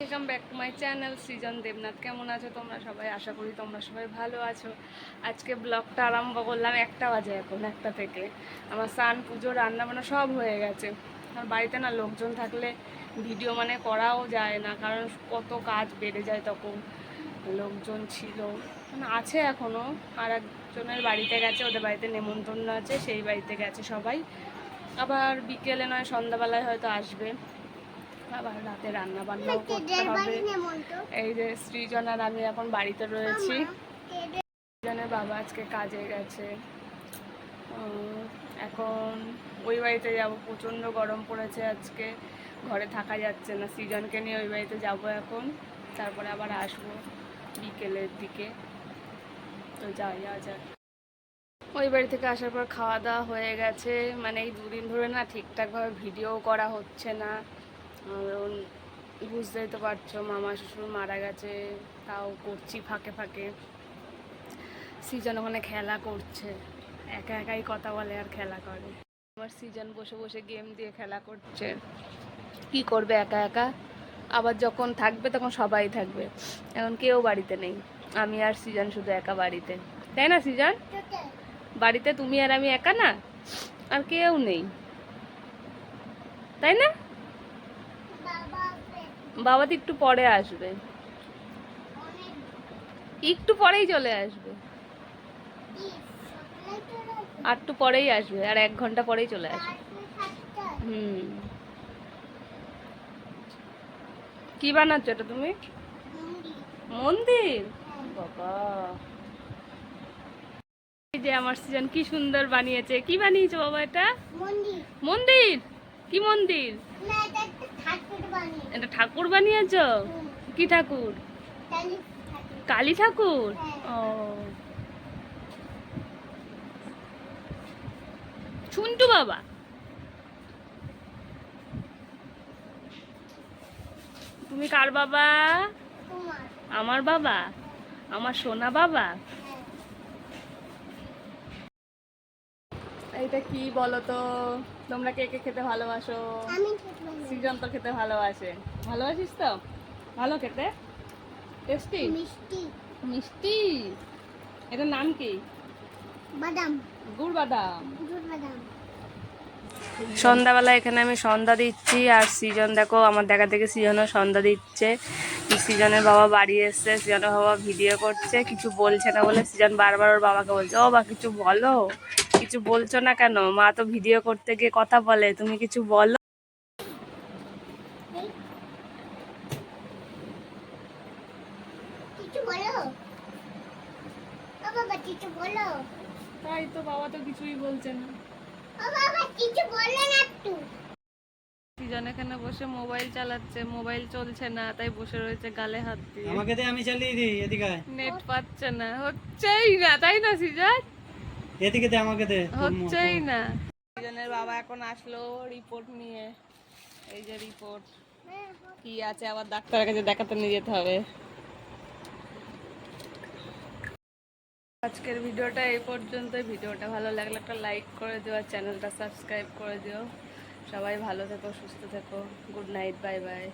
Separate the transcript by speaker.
Speaker 1: Welcome back to my channel Srijan Debnath. কেমন আছো তোমরা সবাই? আশা করি তোমরা সবাই ভালো আছো। আজকে ব্লগটা আরম্ভ করলাম 1টা বাজে, এখন 1টা থেকে। আমার স্নান পুজো রান্নাবান্না সব হয়ে গেছে। আমার বাড়িতে না লোকজন থাকলে ভিডিও মানে করাও যায় না, কারণ কত কাজ বেড়ে যায় তখন। লোকজন ছিল মানে আছে এখনও, আর একজনের বাড়িতে গেছে, ওদের বাড়িতে নেমন্তন্ন আছে, সেই বাড়িতে গেছে সবাই। আবার বিকেলে নয় সন্ধ্যাবেলায় হয়তো আসবে, আবার রাতে রান্না বান্নাও করতে হবে। এই যে সৃজন আর আমি এখন বাড়িতে রয়েছি। সৃজনের বাবা আজকে কাজে গেছে, এখন ওই বাড়িতে যাব। প্রচণ্ড গরম পড়েছে আজকে, ঘরে থাকা যাচ্ছে না। সৃজনকে নিয়ে ওই বাড়িতে যাব এখন, তারপরে আবার আসবো বিকেলের দিকে। তো যাই যাক। ওই বাড়ি থেকে আসার পর খাওয়া দাওয়া হয়ে গেছে। মানে এই দুদিন ধরে না ঠিকঠাকভাবে ভিডিও করা হচ্ছে না, বুঝতেই তো পারছো, মামা শ্বশুর মারা গেছে, তাও করছি ফাঁকে ফাঁকে। সৃজন ওখানে খেলা করছে, একা একাই কথা বলে আর খেলা করে। আমার সৃজন বসে বসে গেম দিয়ে খেলা করছে, কি করবে একা একা। আবার যখন থাকবে তখন সবাই থাকবে, এখন কেউ বাড়িতে নেই, আমি আর সৃজন শুধু একা বাড়িতে, তাই না সৃজন? বাড়িতে তুমি আর আমি একা না, আর কেউ নেই, তাই না? বাবা তো একটু পরে আসবে, একটু পরেই চলে আসবে, আর একটু পরেই আসবে, আর 1 ঘন্টা পরেই চলে আসবে। কি বানাচ্ছ এটা তুমি? মন্দির? বাবা, এই যে আমার সৃজন কি সুন্দর বানিয়েছে। কি বানিয়েছো বাবা এটা? মন্দির? কি মন্দির? এটা ঠাকুর বানিয়েছো? কি ঠাকুর? কালী ঠাকুর? ও, ছুন্টু বাবা। তুমি কার বাবা? আমার বাবা, আমার সোনা বাবা। এইটা কি বলো তো, তোমরা কে কে খেতে ভালোবাসো? সৃজন তো খেতে ভালোবাসে। ভালোবাসিস তো? ভালো খেতে, টেস্টি মিষ্টি। মিষ্টি? এটার নাম কি? বাদাম, গুড় বাদাম। সন্ধ্যাবেলা এখানে আমি সন্ধ্যা দিচ্ছি, আর সৃজন দেখো আমার দেখা দেখে সৃজনও সন্ধ্যা দিচ্ছে। সৃজনের বাবা বাড়ি এসছে, সৃজনের বাবা ভিডিও করছে, কিছু বলছে না বলে সৃজন বারবার ওর বাবাকে বলছে, ও বা কিছু বলো, কিছু বলছো না কেন? মা তো ভিডিও করতে গিয়ে কথা বলে, তুমি কিছু বলো। তাই তো, বাবা তো কিছুই বলছে না। সৃজন এখানে বসে মোবাইল চালাচ্ছে, মোবাইল চলছে না, তাই বসে রয়েছে গালে হাত দিয়ে।
Speaker 2: আমাকে দে, আমি চালিয়ে দিই। এদিকে
Speaker 1: নেট পাচ্ছে না, হচ্ছেই না, তাই না সৃজন?
Speaker 2: এদিকে দে, আমাকে দে।
Speaker 1: হচ্ছেই না। সৃজনের বাবা এখন আসলো রিপোর্ট নিয়ে। এই যে রিপোর্ট, কি আছে আবার ডাক্তারের কাছে দেখাতে নিয়ে যেতে হবে। আজকের ভিডিওটা এই পর্যন্তই। ভিডিওটা ভালো লাগলে একটা লাইক করে দিও, আর চ্যানেলটা সাবস্ক্রাইব করে দিও। সবাই ভালো থেকো, সুস্থ থেকো। Good night, bye bye.